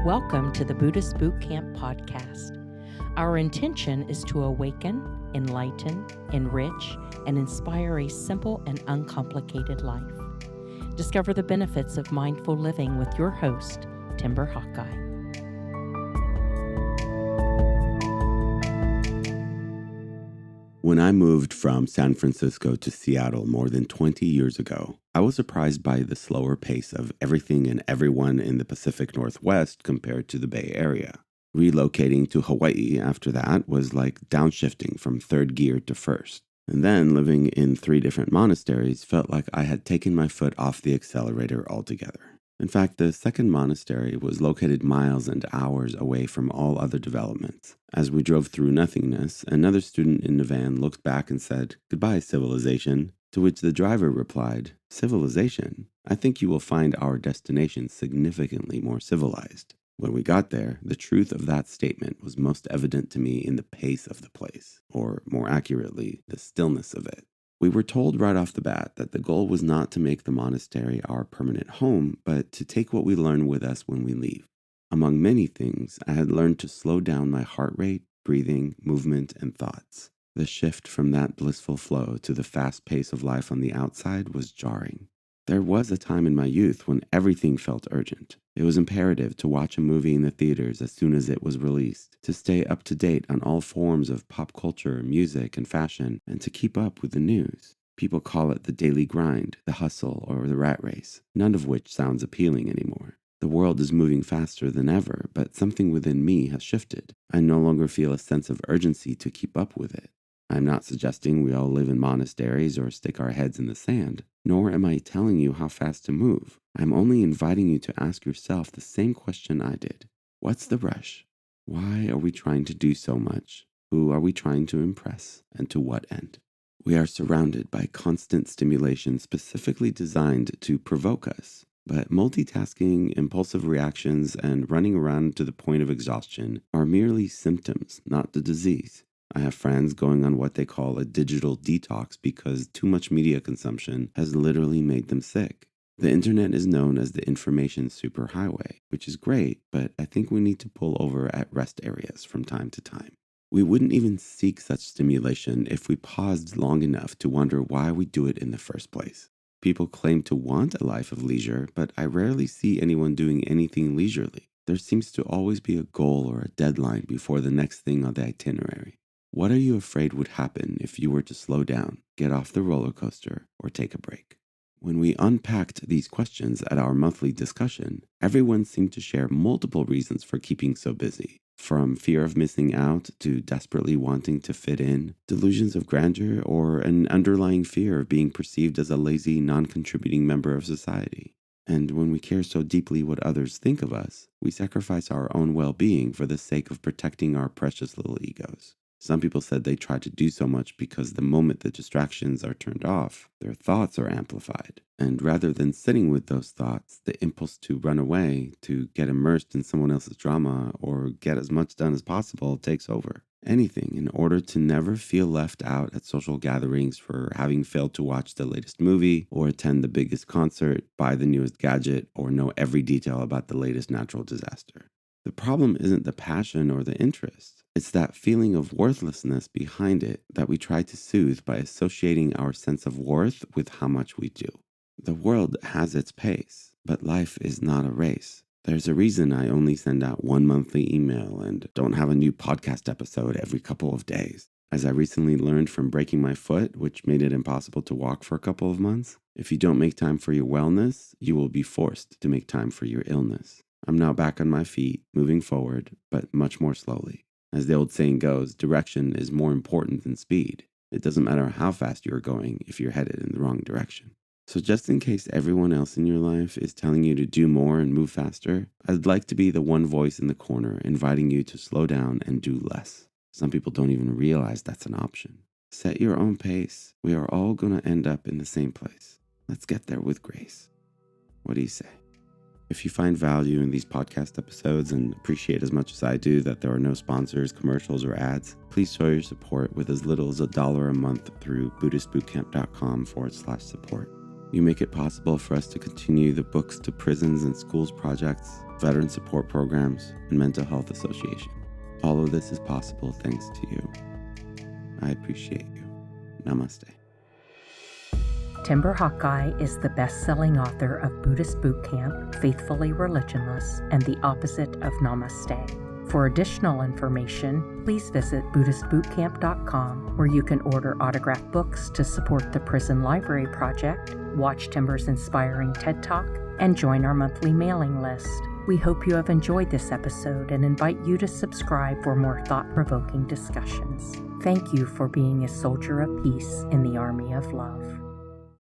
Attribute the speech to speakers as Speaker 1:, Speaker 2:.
Speaker 1: Welcome to the Buddhist Boot Camp podcast. Our intention is to awaken, enlighten, enrich, and inspire a simple and uncomplicated life. Discover the benefits of mindful living with your host, Timber Hawkeye.
Speaker 2: When I moved from San Francisco to Seattle more than 20 years ago, I was surprised by the slower pace of everything and everyone in the Pacific Northwest compared to the Bay Area. Relocating to Hawaii after that was like downshifting from third gear to first. And then living in 3 different monasteries felt like I had taken my foot off the accelerator altogether. In fact, the second monastery was located miles and hours away from all other developments. As we drove through nothingness, another student in the van looked back and said, "Goodbye, civilization," to which the driver replied, "Civilization? I think you will find our destination significantly more civilized." When we got there, the truth of that statement was most evident to me in the pace of the place, or more accurately, the stillness of it. We were told right off the bat that the goal was not to make the monastery our permanent home, but to take what we learn with us when we leave. Among many things, I had learned to slow down my heart rate, breathing, movement, and thoughts. The shift from that blissful flow to the fast pace of life on the outside was jarring. There was a time in my youth when everything felt urgent. It was imperative to watch a movie in the theaters as soon as it was released, to stay up to date on all forms of pop culture, music, and fashion, and to keep up with the news. People call it the daily grind, the hustle, or the rat race, none of which sounds appealing anymore. The world is moving faster than ever, but something within me has shifted. I no longer feel a sense of urgency to keep up with it. I'm not suggesting we all live in monasteries or stick our heads in the sand, nor am I telling you how fast to move. I'm only inviting you to ask yourself the same question I did. What's the rush? Why are we trying to do so much? Who are we trying to impress? And to what end? We are surrounded by constant stimulation specifically designed to provoke us. But multitasking, impulsive reactions, and running around to the point of exhaustion are merely symptoms, not the disease. I have friends going on what they call a digital detox because too much media consumption has literally made them sick. The internet is known as the information superhighway, which is great, but I think we need to pull over at rest areas from time to time. We wouldn't even seek such stimulation if we paused long enough to wonder why we do it in the first place. People claim to want a life of leisure, but I rarely see anyone doing anything leisurely. There seems to always be a goal or a deadline before the next thing on the itinerary. What are you afraid would happen if you were to slow down, get off the roller coaster, or take a break? When we unpacked these questions at our monthly discussion, everyone seemed to share multiple reasons for keeping so busy. From fear of missing out to desperately wanting to fit in, delusions of grandeur, or an underlying fear of being perceived as a lazy, non-contributing member of society. And when we care so deeply what others think of us, we sacrifice our own well-being for the sake of protecting our precious little egos. Some people said they try to do so much because the moment the distractions are turned off, their thoughts are amplified. And rather than sitting with those thoughts, the impulse to run away, to get immersed in someone else's drama, or get as much done as possible takes over. Anything in order to never feel left out at social gatherings for having failed to watch the latest movie, or attend the biggest concert, buy the newest gadget, or know every detail about the latest natural disaster. The problem isn't the passion or the interest. It's that feeling of worthlessness behind it that we try to soothe by associating our sense of worth with how much we do. The world has its pace, but life is not a race. There's a reason I only send out 1 monthly email and don't have a new podcast episode every couple of days. As I recently learned from breaking my foot, which made it impossible to walk for a couple of months, if you don't make time for your wellness, you will be forced to make time for your illness. I'm now back on my feet, moving forward, but much more slowly. As the old saying goes, direction is more important than speed. It doesn't matter how fast you're going if you're headed in the wrong direction. So just in case everyone else in your life is telling you to do more and move faster, I'd like to be the one voice in the corner inviting you to slow down and do less. Some people don't even realize that's an option. Set your own pace. We are all going to end up in the same place. Let's get there with grace. What do you say? If you find value in these podcast episodes and appreciate as much as I do that there are no sponsors, commercials, or ads, please show your support with as little as $1 a month through BuddhistBootcamp.com/support. You make it possible for us to continue the Books to Prisons and Schools projects, veteran support programs, and mental health association. All of this is possible thanks to you. I appreciate you. Namaste.
Speaker 1: Timber Hawkeye is the best-selling author of Buddhist Boot Camp, Faithfully Religionless, and The Opposite of Namaste. For additional information, please visit BuddhistBootCamp.com, where you can order autographed books to support the Prison Library Project, watch Timber's inspiring TED Talk, and join our monthly mailing list. We hope you have enjoyed this episode and invite you to subscribe for more thought-provoking discussions. Thank you for being a soldier of peace in the army of love.